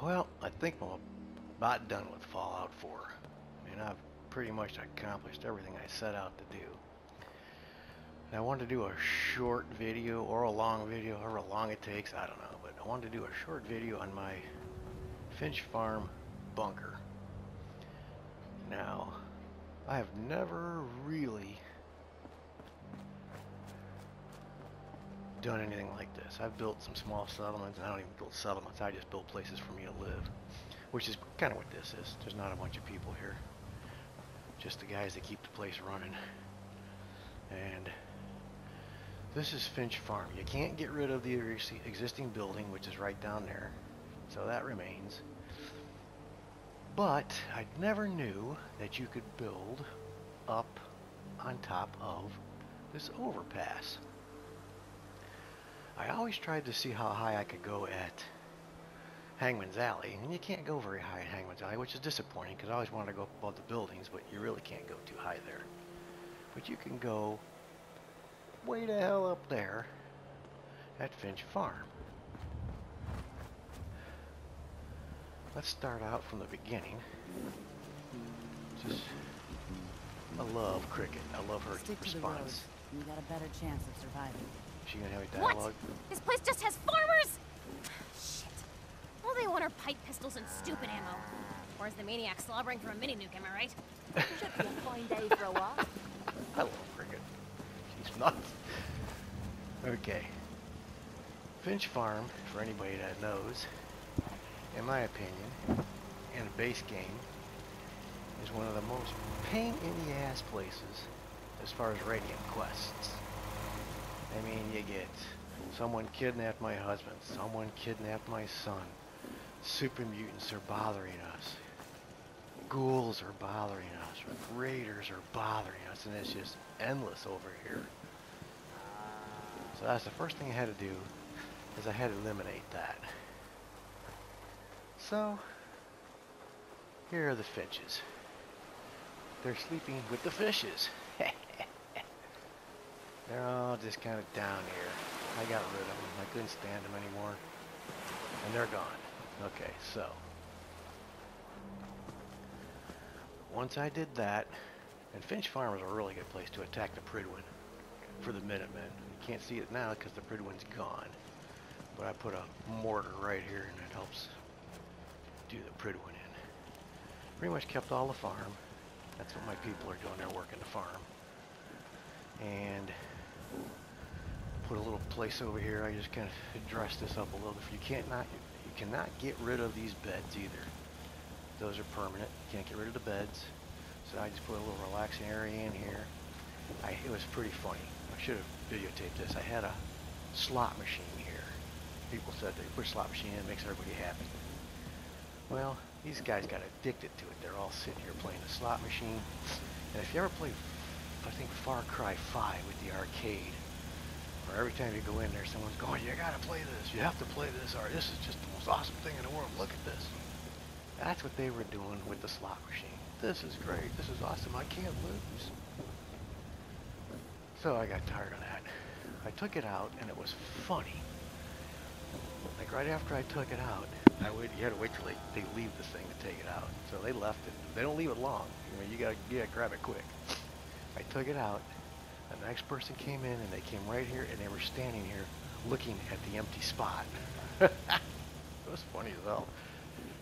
Well, I think I'm about done with Fallout 4, and I've pretty much accomplished everything I set out to do. And I wanted to do a short video, or a long video, however long it takes, I don't know, but I wanted to do a short video on my Finch Farm Bunker. Now, I have never really done anything like this. I've built some small settlements, and I don't even build settlements, I just build places for me to live. Which is kind of what this is. There's not a bunch of people here. Just the guys that keep the place running. And this is Finch Farm. You can't get rid of the existing building, which is right down there. So that remains. But I never knew that you could build up on top of this overpass. I always tried to see how high I could go at Hangman's Alley, and you can't go very high at Hangman's Alley, which is disappointing because I always wanted to go up above the buildings, but you really can't go too high there. But you can go way the hell up there at Finch Farm. Let's start out from the beginning. Just, I love Cricket. I love her response. You got a better chance of surviving. Is she gonna have a dialogue? What? This place just has farmers? Shit. All they want are pipe pistols and stupid ammo. Or is the maniac slobbering for a mini nuke, am I right? Should be a fine day for a walk. I love Cricket. She's nuts. Okay. Finch Farm, for anybody that knows, in my opinion, in a base game, is one of the most pain in the ass places as far as radiant quests. I mean, you get someone kidnapped my husband, someone kidnapped my son, super mutants are bothering us, ghouls are bothering us, raiders are bothering us, and it's just endless over here. So that's the first thing I had to do, is I had to eliminate that. So, here are the finches. They're sleeping with the fishes. They're all just kind of down here. I got rid of them. I couldn't stand them anymore. And they're gone. Okay, so. Once I did that, and Finch Farm is a really good place to attack the Pridwin for the Minutemen. You can't see it now because the Pridwin's gone. But I put a mortar right here and it helps do the Pridwin in. Pretty much kept all the farm. That's what my people are doing. They're working the farm. And put a little place over here. I just kind of dress this up a little. You cannot get rid of these beds either. Those are permanent. You can't get rid of the beds. So I just put a little relaxing area in here. It was pretty funny. I should have videotaped this. I had a slot machine here. People said they put a slot machine in, it makes everybody happy. Well, these guys got addicted to it. They're all sitting here playing the slot machine. And if you ever play, I think, Far Cry 5 with the arcade, where every time you go in there, someone's going, you gotta play this, you have to play this, or this is just the most awesome thing in the world, look at this. That's what they were doing with the slot machine. This is great, this is awesome, I can't lose. So I got tired of that. I took it out, and it was funny. Like right after I took it out, you had to wait till they leave this thing to take it out. So they left it. They don't leave it long. I mean, you gotta grab it quick. I took it out. The next person came in, and they came right here, and they were standing here looking at the empty spot. It was funny as hell.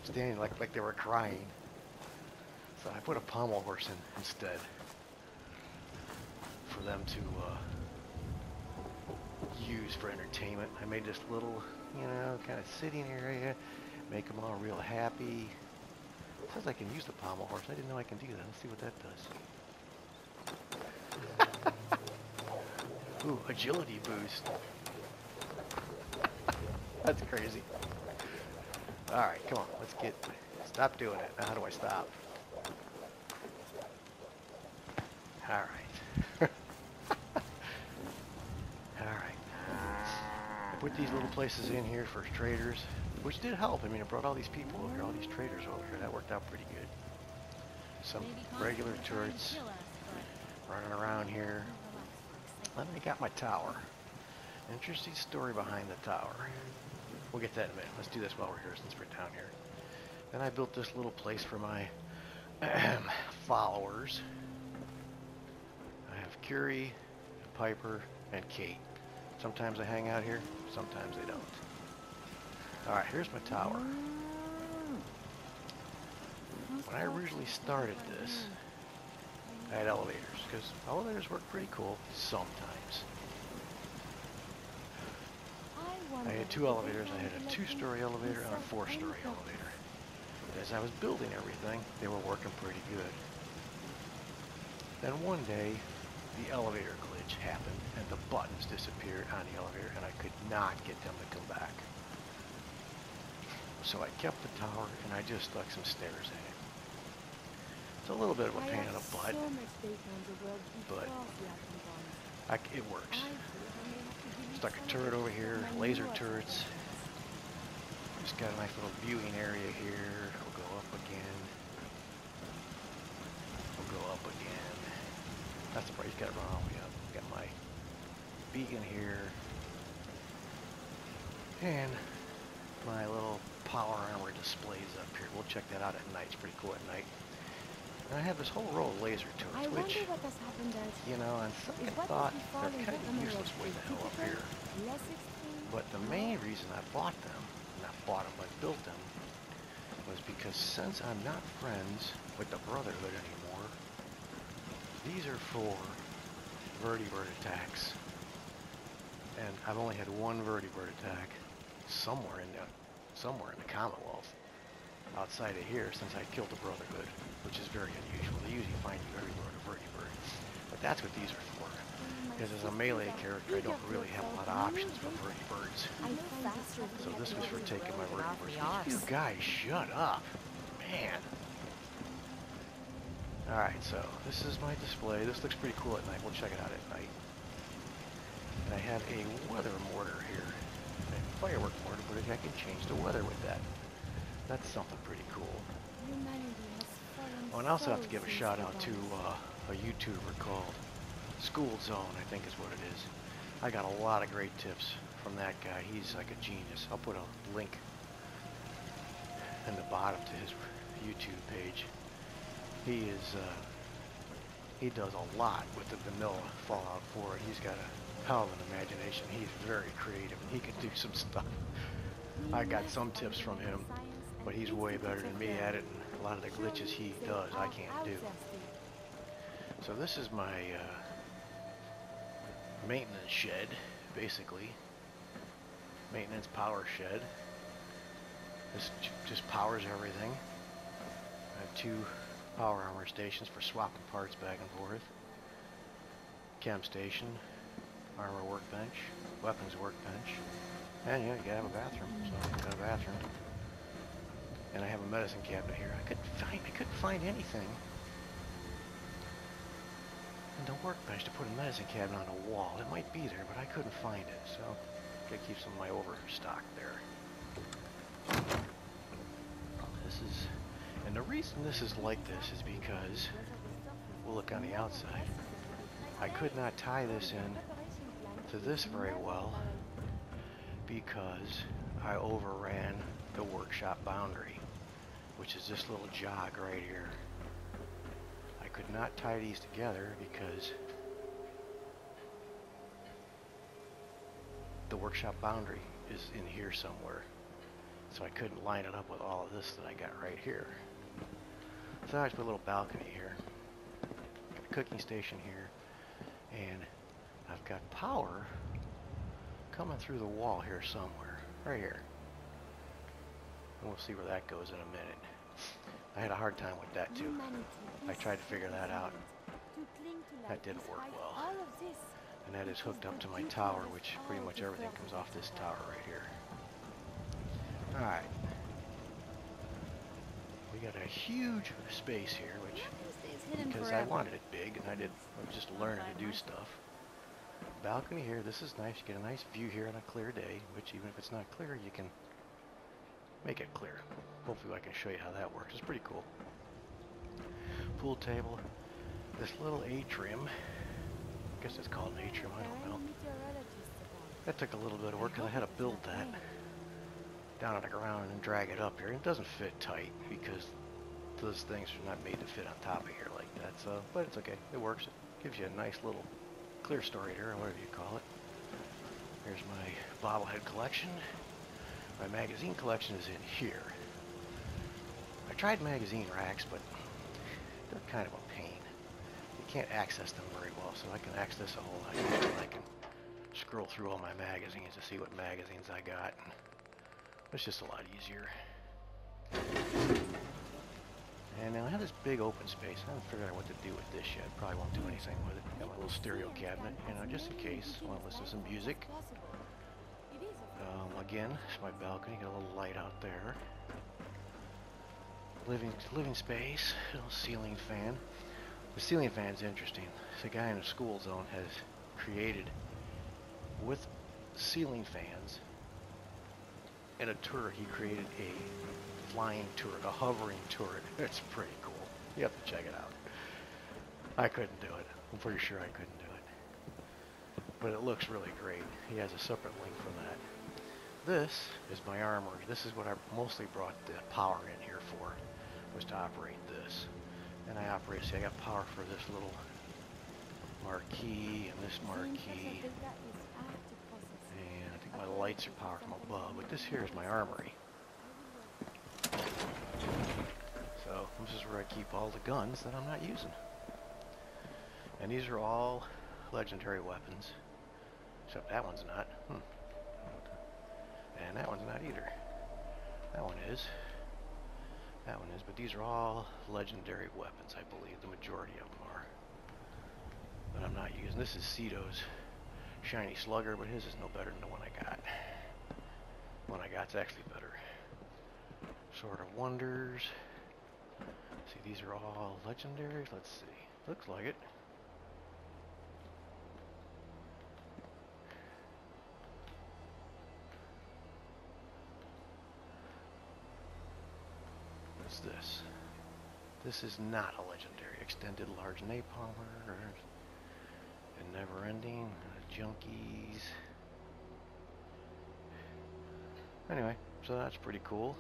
Standing like they were crying. So I put a pommel horse in instead for them to use for entertainment. I made this little, kind of sitting area, make them all real happy. It says I can use the pommel horse. I didn't know I can do that. Let's see what that does. Ooh, agility boost. That's crazy. Alright, come on, stop doing it. Now how do I stop? Alright. Alright. I put these little places in here for traders, which did help. I mean, it brought all these people over here, all these traders over here. That worked out pretty good. Some regular turrets running around here. Then I got my tower. Interesting story behind the tower. We'll get to that in a minute. Let's do this while we're here since we're down here. Then I built this little place for my followers. I have Curie, Piper, and Kate. Sometimes they hang out here, sometimes they don't. Alright, here's my tower. When I originally started this, I had elevators, because elevators work pretty cool sometimes. I had two elevators. I had a 2-story elevator and a 4-story elevator. As I was building everything, they were working pretty good. Then one day, the elevator glitch happened, and the buttons disappeared on the elevator, and I could not get them to come back. So I kept the tower, and I just stuck some stairs in it. It's a little bit of a pain in the butt, but it works. Stuck a turret over here, laser turrets. Just got a nice little viewing area here. We'll go up again. We'll go up again. That's the part, he's got to run all the way up. Got my beacon here. And my little power armor displays up here. We'll check that out at night. It's pretty cool at night. And I have this whole row of laser turrets, which, you know, on second thought, they're kind of useless way the hell up here. But the main reason I bought them, not bought them, but built them, was because since I'm not friends with the Brotherhood anymore, these are for vertibird attacks. And I've only had one vertibird attack somewhere in the Commonwealth, outside of here, since I killed the Brotherhood, which is very unusual. They usually find you everywhere to vertibird. But that's what these are for. Because as a melee character, I don't really have a lot of options for vertibirds. So this was for taking my vertibirds. You guys, shut up. Man. Alright, so this is my display. This looks pretty cool at night. We'll check it out at night. And I have a weather mortar here. A firework mortar, but I can change the weather with that. That's something pretty cool. Oh, and I also have to give a shout out to a YouTuber called Skooled Zone, I think is what it is. I got a lot of great tips from that guy. He's like a genius. I'll put a link in the bottom to his YouTube page. He does a lot with the vanilla Fallout 4. He's got a hell of an imagination. He's very creative, and he can do some stuff. I got some tips from him, but he's way better than me at it, and a lot of the glitches he does I can't do. So this is my maintenance shed, basically. Maintenance power shed. This just powers everything. I have 2 power armor stations for swapping parts back and forth. Chem station, armor workbench, weapons workbench, and yeah, you gotta have a bathroom. So I got a bathroom, and I have a medicine cabinet here. I couldn't find anything in the workbench to put a medicine cabinet on a wall. It might be there, but I couldn't find it, so gotta keep some of my overstock there. This is, and the reason this is like this is because, we'll look on the outside, I could not tie this in to this very well because I overran the workshop boundary, which is this little jog right here. I could not tie these together because the workshop boundary is in here somewhere. So I couldn't line it up with all of this that I got right here. So I just put a little balcony here. Got a cooking station here. And I've got power coming through the wall here somewhere. Right here. And we'll see where that goes in a minute. I had a hard time with that too. I tried to figure that out. That didn't work well. And that is hooked up to my tower, which pretty much everything comes off this tower right here. Alright. We got a huge space here, which, because I wanted it big, and I was just learning to do stuff. Balcony here, this is nice. You get a nice view here on a clear day, which even if it's not clear, you can make it clear. Hopefully I can show you how that works. It's pretty cool. Pool table. This little atrium. I guess it's called an atrium, I don't know. That took a little bit of work because I had to build that. down on the ground and drag it up here. It doesn't fit tight because those things are not made to fit on top of here like that. So, but it's okay. It works. It gives you a nice little clear story here, or whatever you call it. Here's my bobblehead collection. My magazine collection is in here. I tried magazine racks, but they're kind of a pain. You can't access them very well, so I can access a whole lot easier. I can scroll through all my magazines to see what magazines I got. It's just a lot easier. And now I have this big open space. I haven't figured out what to do with this yet. Probably won't do anything with it. Got my little stereo cabinet, just in case I want to listen to some music. Again, it's my balcony. Got a little light out there. Living space. Little ceiling fan. The ceiling fan's interesting. The guy in the Skooled Zone has created, with ceiling fans, in a turret, he created a flying turret, a hovering turret. It's pretty cool. You have to check it out. I couldn't do it. I'm pretty sure I couldn't do it. But it looks really great. He has a separate link for that. This is my armory. This is what I mostly brought the power in here for, was to operate this. And I operate, see, I got power for this little marquee and this marquee. And I think my lights are powered from above, but this here is my armory. So this is where I keep all the guns that I'm not using. And these are all legendary weapons. Except that one's not. And that one's not either. That one is. That one is. But these are all legendary weapons, I believe. The majority of them are. But I'm not using. This is Cito's shiny slugger, but his is no better than the one I got. The one I got's actually better. Sword of Wonders. See, these are all legendaries. Let's see. Looks like it. What's this? This is not a legendary. Extended large napalmer. And never ending. Junkies. Anyway, so that's pretty cool.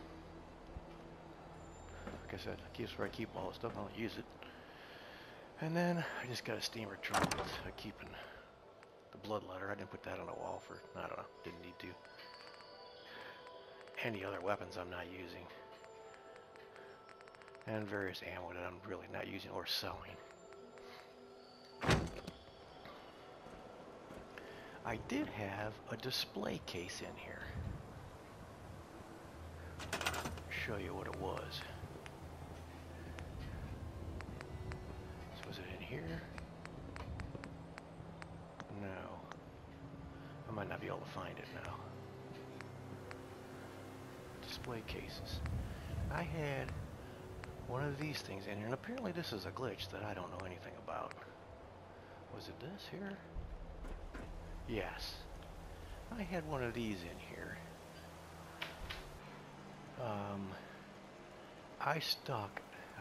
Like I said, that's where I keep all the stuff. I don't use it. And then I just got a steamer trunk with keeping the bloodletter. I didn't put that on the wall for, I don't know, didn't need to. Any other weapons I'm not using. And various ammo that I'm really not using or selling. I did have a display case in here. Show you what it was. So was it in here? No. I might not be able to find it now. Display cases. I had one of these things in here, and apparently this is a glitch that I don't know anything about. Was it this here? Yes. I had one of these in here.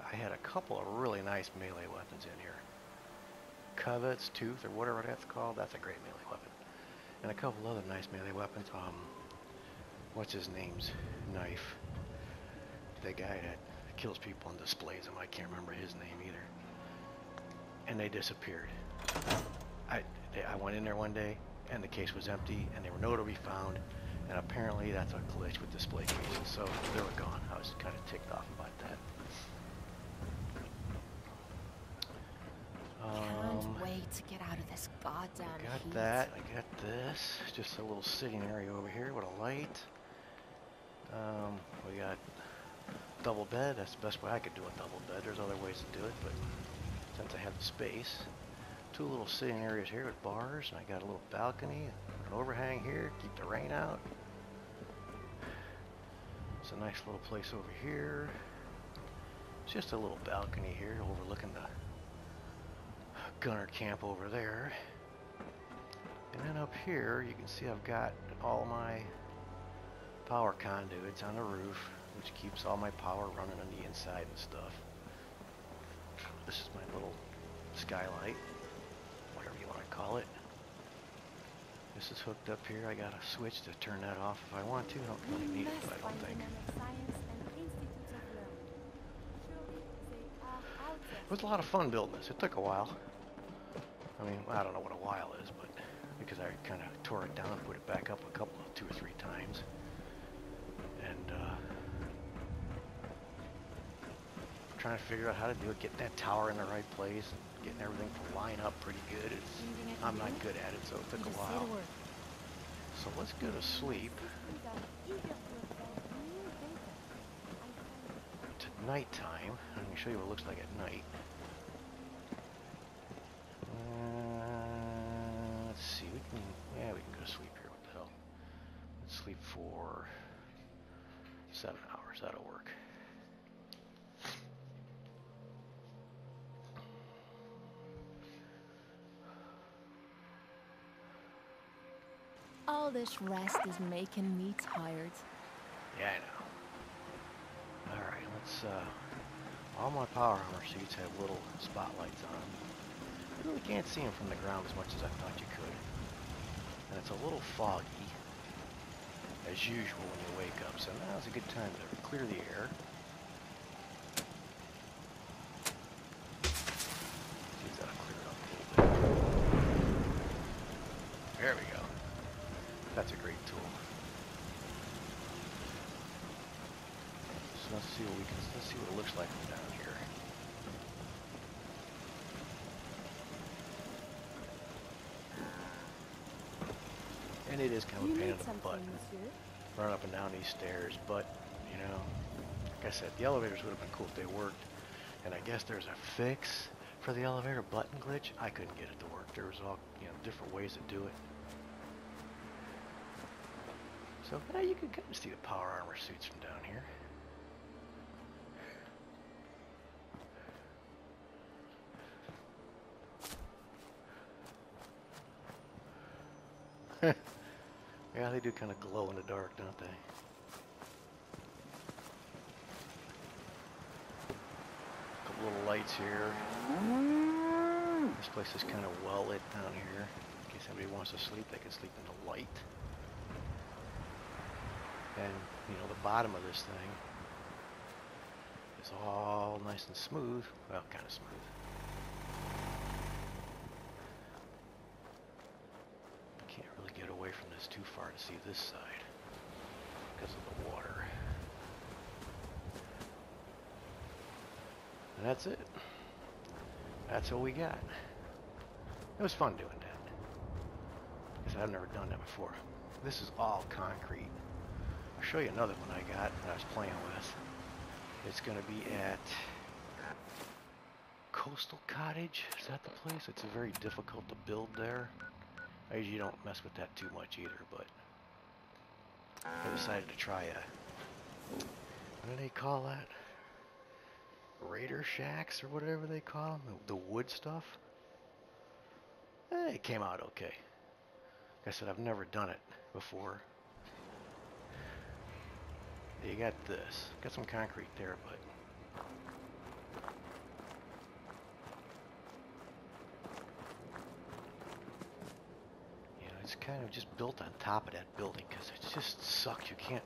I had a couple of really nice melee weapons in here. Covet's Tooth, or whatever that's called, that's a great melee weapon. And a couple other nice melee weapons. What's his name's knife? The guy that kills people and displays them, I can't remember his name either. And they disappeared. I went in there one day, and the case was empty, and they were nowhere to be found. And apparently that's a glitch with display cases, so they were gone. I was kind of ticked off about that. Can't wait to get out of this goddamn I got heat. that. I got this. Just a little sitting area over here with a light. We got double bed. That's the best way I could do a double bed. There's other ways to do it, but since I have the space. Two little sitting areas here with bars, and I got a little balcony, an overhang here, keep the rain out. It's a nice little place over here. It's just a little balcony here overlooking the gunner camp over there. And then up here, you can see I've got all my power conduits on the roof, which keeps all my power running on the inside and stuff. This is my little skylight. Whatever you want to call it. this is hooked up here. I got a switch to turn that off if I want to. I don't really need it, but I don't think. It was a lot of fun building this. It took a while. I mean, I don't know what a while is, but because I kind of tore it down, put it back up two or three times. And trying to figure out how to do it, getting that tower in the right place, and getting everything to line up pretty good. I'm not good at it, so it took a while. So let's go to sleep. To nighttime. I'm going to show you what it looks like at night. Let's see, we can go to sleep here. What the hell? Let's sleep for 7 hours. That'll work. All this rest is making me tired. Yeah, I know. Alright, let's, all my power armor suits have little spotlights on them. You really can't see them from the ground as much as I thought you could. And it's a little foggy, as usual when you wake up, so now's a good time to clear the air. See if that'll clear it up a little bit. There we go. That's a great tool. So let's see what it looks like from down here. And it is kind of a pain in the butt running up and down these stairs, but you know, like I said, the elevators would have been cool if they worked. And I guess there's a fix for the elevator button glitch. I couldn't get it to work. There was all, you know, different ways to do it. So now you can kind of see the power armor suits from down here. Yeah, they do kind of glow in the dark, don't they? A couple little lights here. This place is kind of well lit down here. In case anybody wants to sleep, they can sleep in the light. And, you know, the bottom of this thing is all nice and smooth. Well, kind of smooth. Can't really get away from this too far to see this side because of the water. And that's it. That's what we got. It was fun doing that. Because I've never done that before. This is all concrete. I'll show you another one I got that I was playing with. It's going to be at Coastal Cottage. Is that the place? It's very difficult to build there. I usually don't mess with that too much either, but I decided to try what do they call that? Raider shacks or whatever they call them, the wood stuff. It came out okay. Like I said, I've never done it before. You got this. Got some concrete there, but you know, it's kind of just built on top of that building because it just sucks. You can't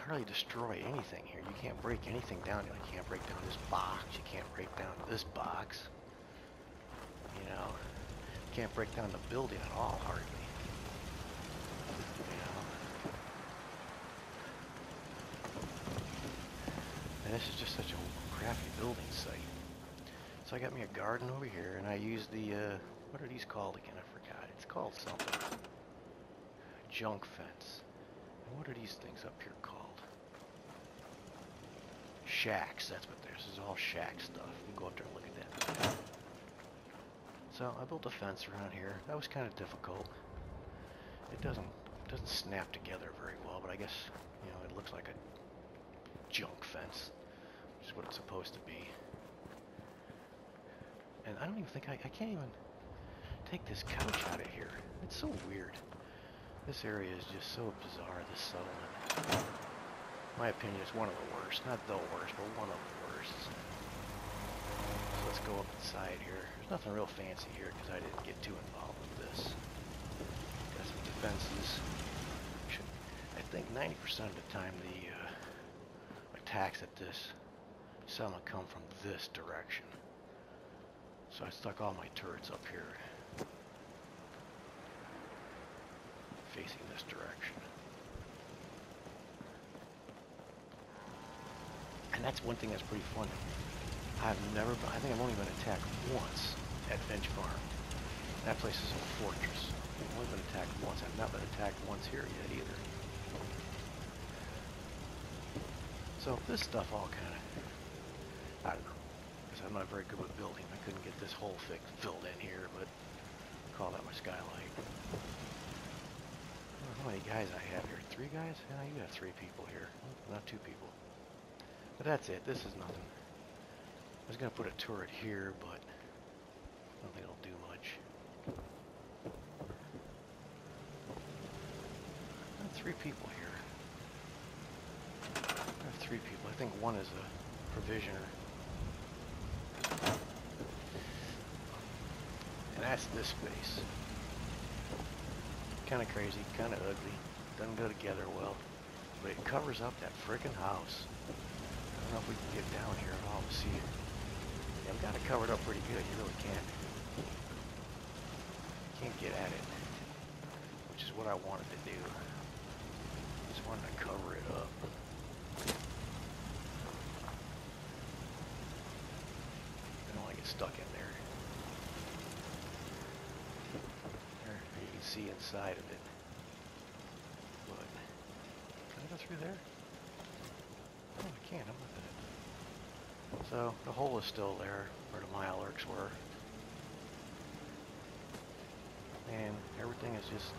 hardly destroy anything here. You can't break anything down. You can't break down this box. You can't break down this box. You know, you can't break down the building at all, hardly. And this is just such a crappy building site. So I got me a garden over here, and I used the, what are these called again? I forgot. It's called something. Junk fence. And what are these things up here called? Shacks. That's what this is. All shack stuff. You can go up there and look at that. So I built a fence around here. That was kind of difficult. It doesn't snap together very well, but I guess, you know, it looks like a junk fence, which is what it's supposed to be. And I don't even think I can't even take this couch out of here. It's so weird. This area is just so bizarre, this settlement. In my opinion, it's one of the worst. Not the worst, but one of the worst. So let's go up inside here. There's nothing real fancy here because I didn't get too involved with this. fences. I think 90% of the time the attacks at this settlement come from this direction. So I stuck all my turrets up here, facing this direction. And that's one thing that's pretty fun. I think I've only been attacked once at Finch Farm. That place is a fortress. I've only been attacked once. I've not been attacked once here yet either. So this stuff all kind of, I don't know, because I'm not very good with building. I couldn't get this hole filled in here, but call that my skylight. I don't know how many guys I have here. 3 guys? Yeah, you got 3 people here. Not 2 people. But that's it. This is nothing. I was going to put a turret here, but I don't think it'll do much. I have 3 people here. I have 3 people. I think one is a provisioner. And that's this space. Kind of crazy, kind of ugly. Doesn't go together well. But it covers up that frickin' house. I don't know if we can get down here at all to see it. Yeah, I've got it covered up pretty good. You really can't get at it, which is what I wanted to do. Just wanted to cover it up. I don't want to get stuck in there. There, you can see inside of it. But can I go through there? Oh, I can't. I'm with it. So the hole is still there where the Mirelurks were. And everything is just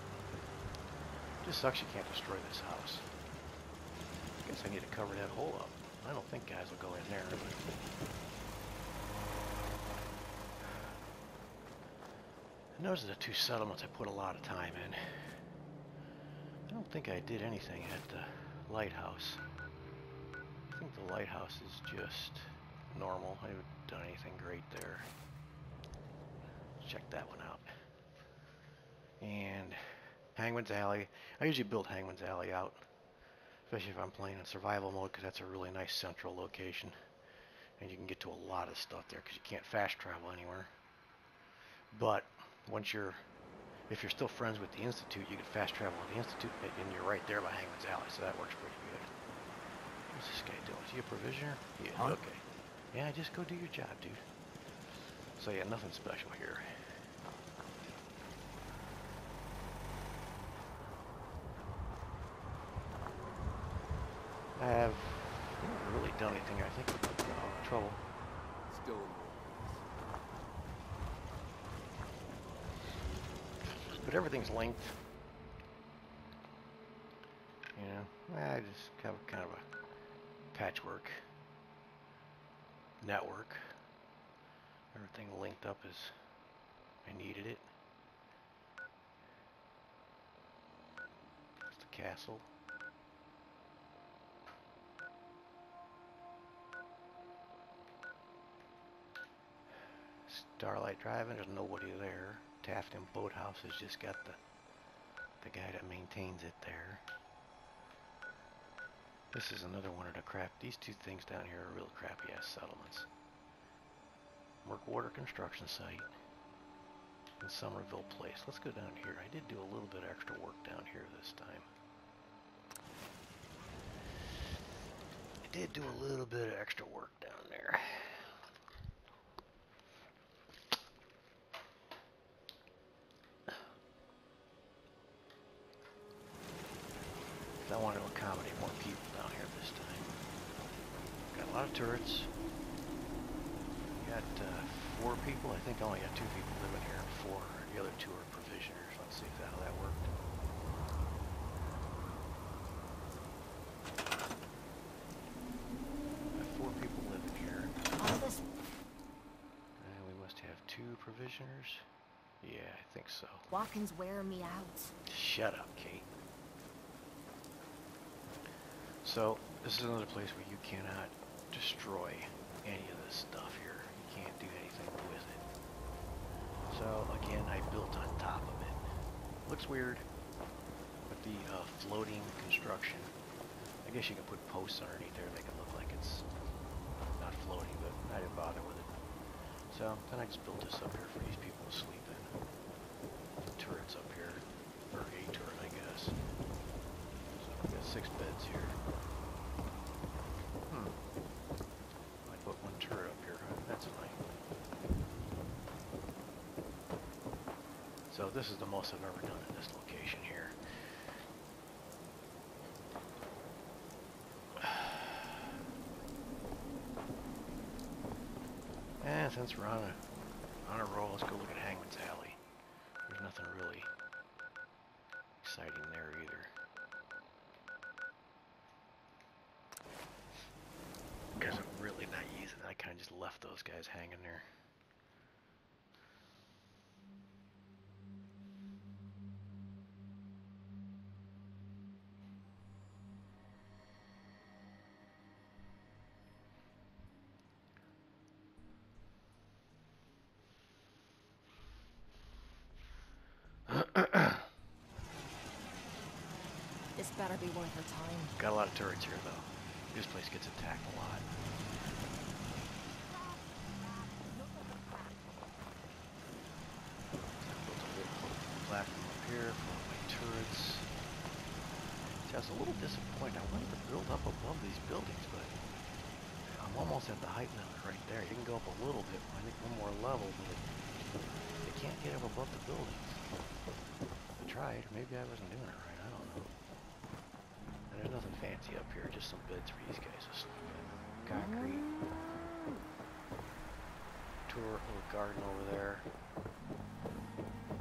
sucks you can't destroy this house. I guess I need to cover that hole up. I don't think guys will go in there. But and those are the 2 settlements I put a lot of time in. I don't think I did anything at the lighthouse. I think the lighthouse is just normal. I haven't done anything great there. Let's check that one out. And Hangman's Alley. I usually build Hangman's Alley out, especially if I'm playing in survival mode, because that's a really nice central location. And you can get to a lot of stuff there, because you can't fast travel anywhere. But if you're still friends with the Institute, you can fast travel to the Institute, and you're right there by Hangman's Alley, so that works pretty good. What's this guy doing? Is he a provisioner? Yeah, huh? Okay. Yeah, just go do your job, dude. So yeah, nothing special here. I haven't really done anything, I think, with trouble. Still in But everything's linked. You know, I just have kind of a patchwork network. Everything linked up as I needed it. That's the castle. Starlight Drive-In, there's nobody there. Tafton Boathouse has just got the guy that maintains it there. This is another one of the crap. These 2 things down here are real crappy ass settlements. Merkwater construction site and Somerville Place. Let's go down here. I did do a little bit of extra work down here this time. I did do a little bit of extra work down there. I wanted to accommodate more people down here this time. Got a lot of turrets. Got 4 people. I think I only got 2 people living here. 4. The other 2 are provisioners. Let's see how that worked. Got 4 people living here. And we must have 2 provisioners. Yeah, I think so. Walkins wear me out. Shut up, Kate. So, this is another place where you cannot destroy any of this stuff here. You can't do anything with it. So, again, I built on top of it. Looks weird. with the floating construction. I guess you can put posts underneath there, make it look like it's not floating, but I didn't bother with it. So then I just built this up here for these people to sleep in. The turrets up here, or a turret, I guess. So I've got 6 beds here. I put 1 turret up here. That's nice. So this is the most I've ever done in this location here. And since we're on a roll, let's go look at Hangman's Alley. There's nothing really exciting there either. Because I'm really not using it. I kind of just left those guys hanging there. This better be worth her time. Got a lot of turrets here, though. This place gets attacked a lot. Built a little platform up here for my turrets. See, I was a little disappointed. I wanted to build up above these buildings, but I'm almost at the height limit right there. You can go up a little bit, I think 1 more level, but you can't get up above the buildings. I tried, or maybe I wasn't doing it right. I don't know. There's nothing fancy up here, just some beds for these guys to sleep in. Concrete. Tour, little garden over there.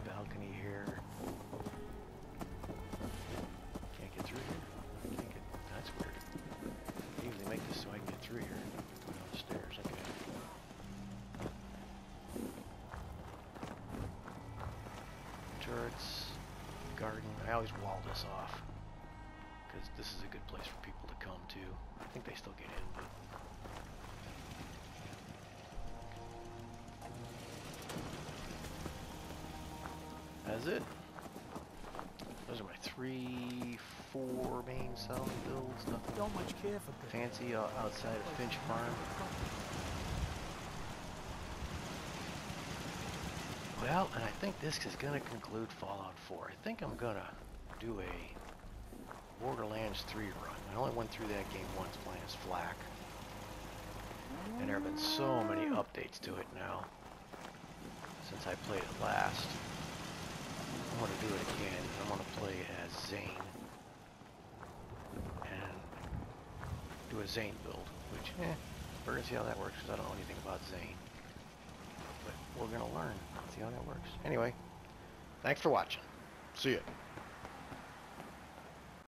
Balcony here. Can't get through here? Can't get, that's weird. I usually make this so I can get through here. Go down the stairs, okay. Turrets. Garden. I always wall this off. Because this is a good place for people to come to. I think they still get in, but... That's it. Those are my 3, 4 main selling builds. Nothing Don't much care for fancy outside of Finch Farm. Well, and I think this is going to conclude Fallout 4. I think I'm going to do a Borderlands 3 run. I only went through that game once playing as Flak. And there have been so many updates to it now since I played it last. I'm going to do it again. I'm going to play as Zane. And do a Zane build, which, we're going to see how that works because I don't know anything about Zane. But we're going to learn, see how that works. Anyway, thanks for watching. See ya.